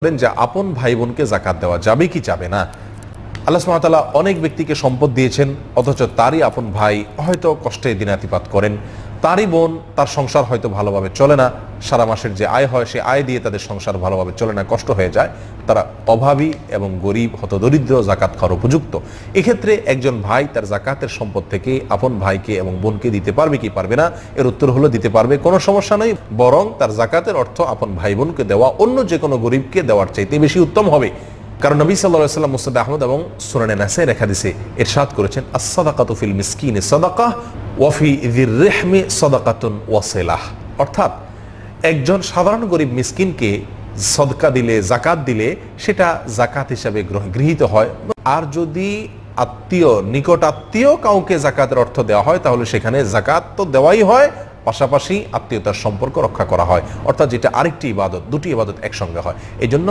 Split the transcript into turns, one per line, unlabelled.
যে আপন ভাই বোনকে যাকাত দেওয়া যাবে কি যাবে না। আল্লাহ সুবহানাহু ওয়া তাআলা অনেক ব্যক্তিকে সম্পদ দিয়েছেন, অথচ তারই আপন ভাই হয়তো কষ্টে দিনাতিপাত করেন, তারই বোন তার সংসার হয়তো ভালোভাবে চলে না, সারা মাসের যে আয় হয় সে আয় দিয়ে তাদের সংসার ভালোভাবে চলে না, কষ্ট হয়ে যায়, তারা অভাবী এবং গরিব হতদরিদ্র, যাকাত খাওয়ার উপযুক্ত। এক্ষেত্রে একজন ভাই তার যাকাতের সম্পদ থেকে আপন ভাইকে এবং বোনকে দিতে পারবে কি পারবে না? এর উত্তর হলো দিতে পারবে, কোনো সমস্যা নেই, বরং তার যাকাতের অর্থ আপন ভাই বোনকে দেওয়া অন্য যে কোনো গরিবকে দেওয়ার চাইতে বেশি উত্তম হবে। কারণ নবী সাল্লাল্লাহু আলাইহি ওয়াসাল্লাম মুসনাদ আহমদ এবং সুনানে নাসাঈর হাদিসে ইরশাদ করেছেন, আস-সাদাকাতু ফিল মিসকিনি সাদাকাহ ওয়া ফি যির রিহমি সাদাকাতুন ওয়াসিলাহ। অর্থাৎ একজন সাধারণ গরিব মিসকিনকে সদকা দিলে, যাকাত দিলে সেটা যাকাত হিসাবে গৃহীত হয়। আর যদি আত্মীয়, নিকট আত্মীয় কাউকে যাকাতের অর্থ দেওয়া হয় তাহলে সেখানে যাকাত তো দেওয়াই হয়, পাশাপাশি আত্মীয়তার সম্পর্ক রক্ষা করা হয়। অর্থাৎ যেটা আরেকটি ইবাদত, দুটি ইবাদত একসঙ্গে হয়। এই জন্য